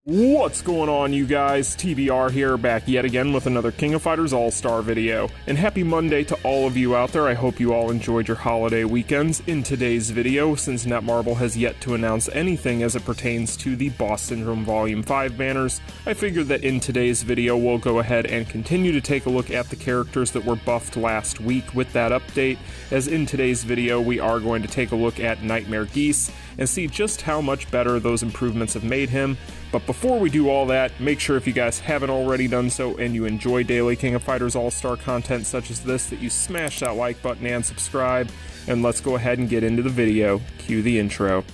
What's going on, you guys? TBR here, back yet again with another King of Fighters All-Star video. And happy Monday to all of you out there. I hope you all enjoyed your holiday weekends. In today's video, since Netmarble has yet to announce anything as it pertains to the Boss Syndrome Volume 5 banners, I figured that in today's video we'll go ahead and continue to take a look at the characters that were buffed last week with that update, as in today's video we are going to take a look at Nightmare Geese and see just how much better those improvements have made him. But before we do all that, make sure if you guys haven't already done so and you enjoy daily King of Fighters All-Star content such as this, that you smash that like button and subscribe. And let's go ahead and get into the video. Cue the intro.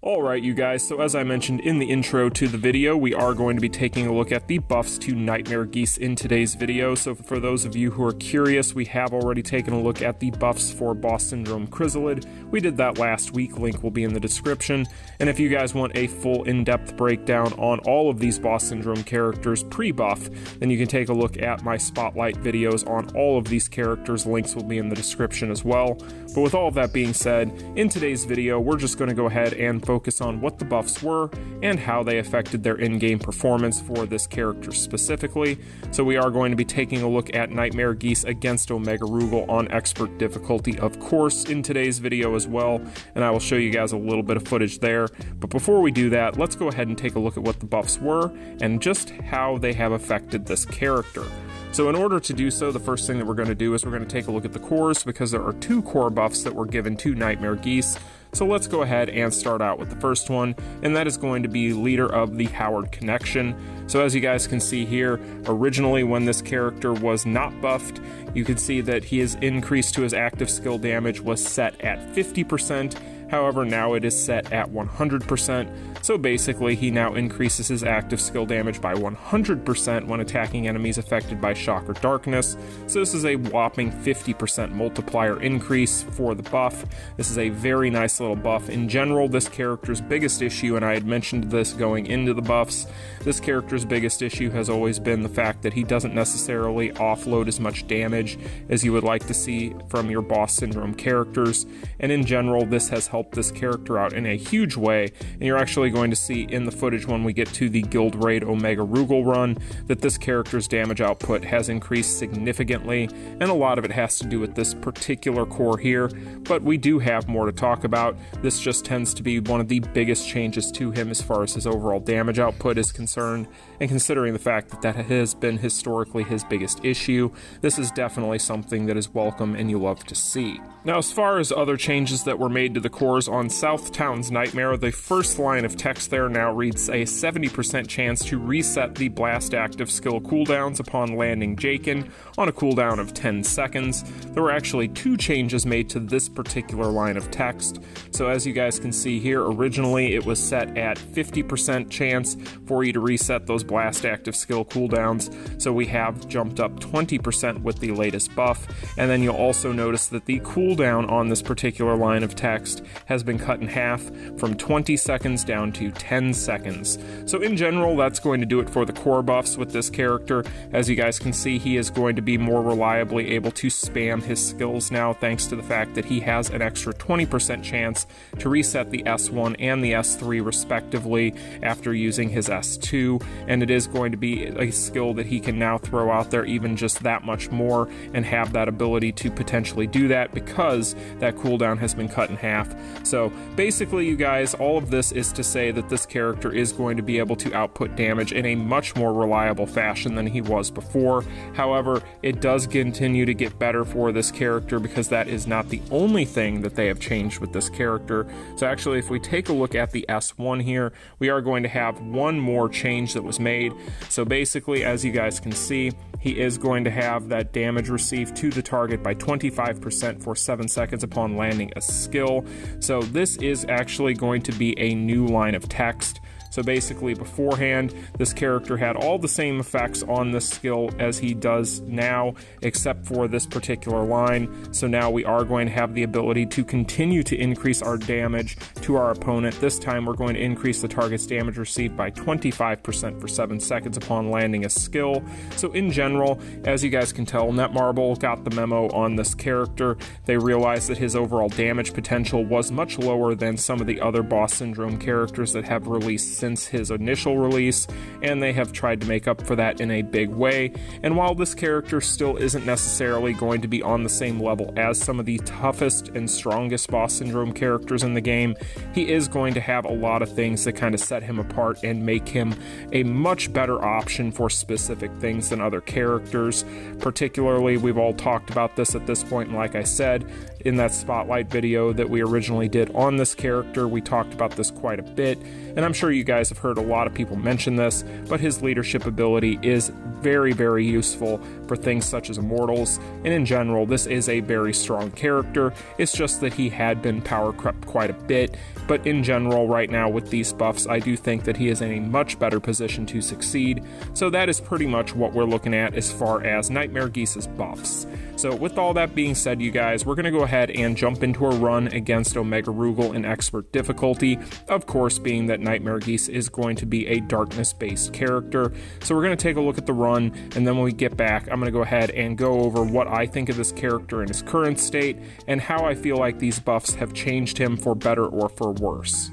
Alright, you guys, so as I mentioned in the intro to the video, we are going to be taking a look at the buffs to Nightmare Geese in today's video. So for those of you who are curious, we have already taken a look at the buffs for Boss Syndrome Krizalid. We did that last week, link will be in the description. And if you guys want a full in-depth breakdown on all of these Boss Syndrome characters pre-buff, then you can take a look at my spotlight videos on all of these characters. Links will be in the description as well. But with all of that being said, in today's video, we're just going to go ahead and focus on what the buffs were and how they affected their in-game performance for this character specifically. So we are going to be taking a look at Nightmare Geese against Omega Rugal on expert difficulty, of course, in today's video as well, and I will show you guys a little bit of footage there. But before we do that, let's go ahead and take a look at what the buffs were and just how they have affected this character. So in order to do so, the first thing that we're going to do is we're going to take a look at the cores, because there are two core buffs that were given to Nightmare Geese. So let's go ahead and start out with the first one, and that is going to be Leader of the Howard Connection. So as you guys can see here, originally when this character was not buffed, you can see that his increase to his active skill damage was set at 50%. However, now it is set at 100%, so basically he now increases his active skill damage by 100% when attacking enemies affected by shock or darkness. So this is a whopping 50% multiplier increase for the buff. This is a very nice little buff. In general, this character's biggest issue, and I had mentioned this going into the buffs, this character's biggest issue has always been the fact that he doesn't necessarily offload as much damage as you would like to see from your Boss Syndrome characters, and in general this has helped this character out in a huge way, and you're actually going to see in the footage when we get to the Guild Raid Omega Rugal run that this character's damage output has increased significantly, and a lot of it has to do with this particular core here, but we do have more to talk about. This just tends to be one of the biggest changes to him as far as his overall damage output is concerned, and considering the fact that that has been historically his biggest issue, this is definitely something that is welcome and you love to see. Now, as far as other changes that were made to the cores on Southtown's Nightmare, the first line of text there now reads a 70% chance to reset the blast active skill cooldowns upon landing Baiken on a cooldown of 10 seconds. There were actually two changes made to this particular line of text. So as you guys can see here, originally it was set at 50% chance for you to reset those blast active skill cooldowns. So we have jumped up 20% with the latest buff, and then you'll also notice that the cooldown on this particular line of text has been cut in half from 20 seconds down to 10 seconds. So in general, that's going to do it for the core buffs with this character. As you guys can see, he is going to be more reliably able to spam his skills now, thanks to the fact that he has an extra 20% chance to reset the S1 and the S3 respectively after using his S2, and it is going to be a skill that he can now throw out there even just that much more and have that ability to potentially do that because that cooldown has been cut in half. So basically, you guys, all of this is to say that this character is going to be able to output damage in a much more reliable fashion than he was before. However, it does continue to get better for this character because that is not the only thing that they have changed with this character. So actually, if we take a look at the S1 here, we are going to have one more change that was made. So basically, as you guys can see, he is going to have that damage received to the target by 25% for 7 seconds upon landing a skill. So this is actually going to be a new line of text. So So basically beforehand, this character had all the same effects on this skill as he does now, except for this particular line. So now we are going to have the ability to continue to increase our damage to our opponent. This time we're going to increase the target's damage received by 25% for 7 seconds upon landing a skill. So in general, as you guys can tell, Netmarble got the memo on this character. They realized that his overall damage potential was much lower than some of the other Boss Syndrome characters that have released since his initial release, and they have tried to make up for that in a big way. And while this character still isn't necessarily going to be on the same level as some of the toughest and strongest Boss Syndrome characters in the game, he is going to have a lot of things that kind of set him apart and make him a much better option for specific things than other characters. Particularly, we've all talked about this at this point, and like I said, in that spotlight video that we originally did on this character, we talked about this quite a bit, and I'm sure you guys have heard a lot of people mention this, but his leadership ability is very, very useful for things such as Immortals, and in general, this is a very strong character. It's just that he had been power crept quite a bit, but in general, right now with these buffs, I do think that he is in a much better position to succeed. So that is pretty much what we're looking at as far as Nightmare Geese's buffs. So with all that being said, you guys, we're going to go ahead and jump into a run against Omega Rugal in expert difficulty, of course being that Nightmare Geese is going to be a darkness-based character. So we're going to take a look at the run, and then when we get back, I'm going to go ahead and go over what I think of this character in his current state, and how I feel like these buffs have changed him for better or for worse.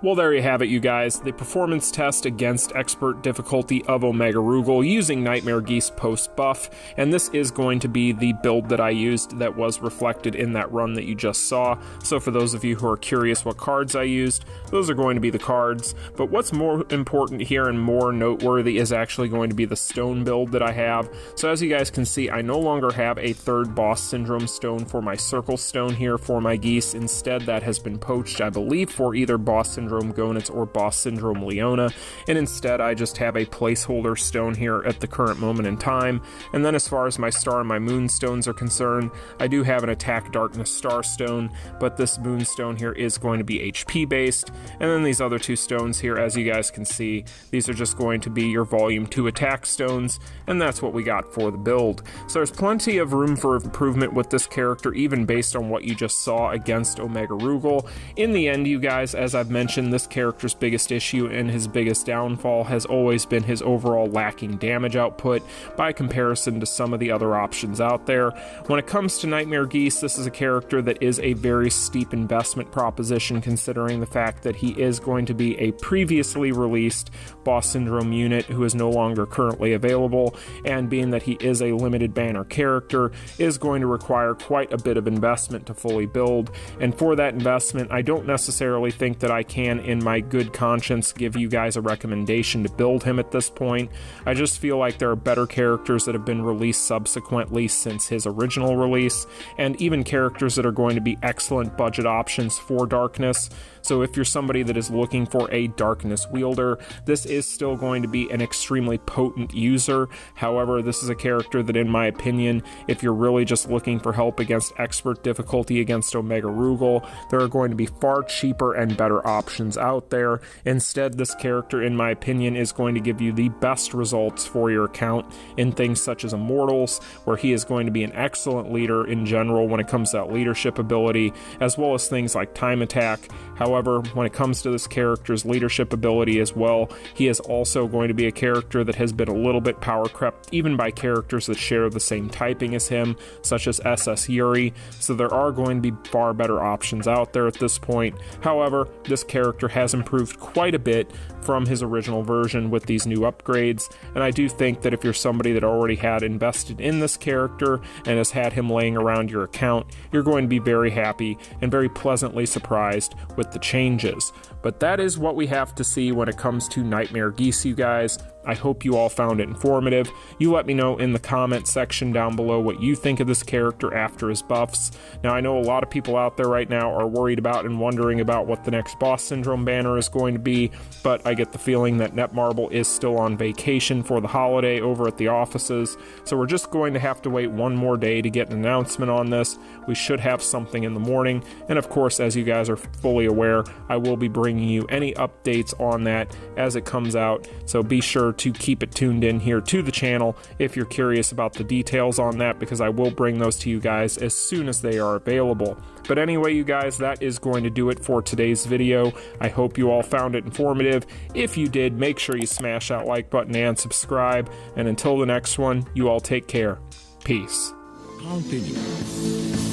Well, there you have it, you guys. The performance test against expert difficulty of Omega Rugal using Nightmare Geese post-buff, and this is going to be the build that I used that was reflected in that run that you just saw. So for those of you who are curious what cards I used, those are going to be the cards. But what's more important here and more noteworthy is actually going to be the stone build that I have. So as you guys can see, I no longer have a third Boss Syndrome stone for my Circle Stone here for my Geese. Instead, that has been poached, I believe, for either Boss Syndrome Gonitz or Boss Syndrome Leona, and instead I just have a placeholder stone here at the current moment in time. And then as far as my Star and my Moon stones are concerned, I do have an Attack Darkness Star stone, but this Moon stone here is going to be HP based. And then these other two stones here, as you guys can see, these are just going to be your Volume 2 attack stones, and that's what we got for the build. So there's plenty of room for improvement with this character, even based on what you just saw against Omega Rugal. In the end, you guys, as I've mentioned, this character's biggest issue and his biggest downfall has always been his overall lacking damage output by comparison to some of the other options out there. When it comes to Nightmare Geese, this is a character that is a very steep investment proposition, considering the fact that he is going to be a previously released Boss Syndrome unit who is no longer currently available, and being that he is a limited banner character is going to require quite a bit of investment to fully build. And for that investment, I don't necessarily think that I can, in my good conscience, give you guys a recommendation to build him at this point. I just feel like there are better characters that have been released subsequently since his original release, and even characters that are going to be excellent budget options for Darkness. So if you're somebody that is looking for a Darkness wielder, this is still going to be an extremely potent user. However, this is a character that, in my opinion, if you're really just looking for help against expert difficulty against Omega Rugal, there are going to be far cheaper and better options out there. Instead, this character, in my opinion, is going to give you the best results for your account in things such as Immortals, where he is going to be an excellent leader in general when it comes to that leadership ability, as well as things like Time Attack. However, when it comes to this character's leadership ability as well, he is also going to be a character that has been a little bit power crept even by characters that share the same typing as him, such as SS Yuri, so there are going to be far better options out there at this point. However, this character has improved quite a bit from his original version with these new upgrades, and I do think that if you're somebody that already had invested in this character and has had him laying around your account, you're going to be very happy and very pleasantly surprised with the changes. But that is what we have to see when it comes to Nightmare Geese, you guys. I hope you all found it informative. You let me know in the comment section down below what you think of this character after his buffs. Now, I know a lot of people out there right now are worried about and wondering about what the next Boss Syndrome banner is going to be, but I get the feeling that Netmarble is still on vacation for the holiday over at the offices, so we're just going to have to wait one more day to get an announcement on this. We should have something in the morning, and of course, as you guys are fully aware, I will be bringing you any updates on that as it comes out, so be sure to keep it tuned in here to the channel if you're curious about the details on that, because I will bring those to you guys as soon as they are available. But anyway, you guys, that is going to do it for today's video. I hope you all found it informative. If you did, make sure you smash that like button and subscribe, and until the next one, you all take care. Peace. Continue.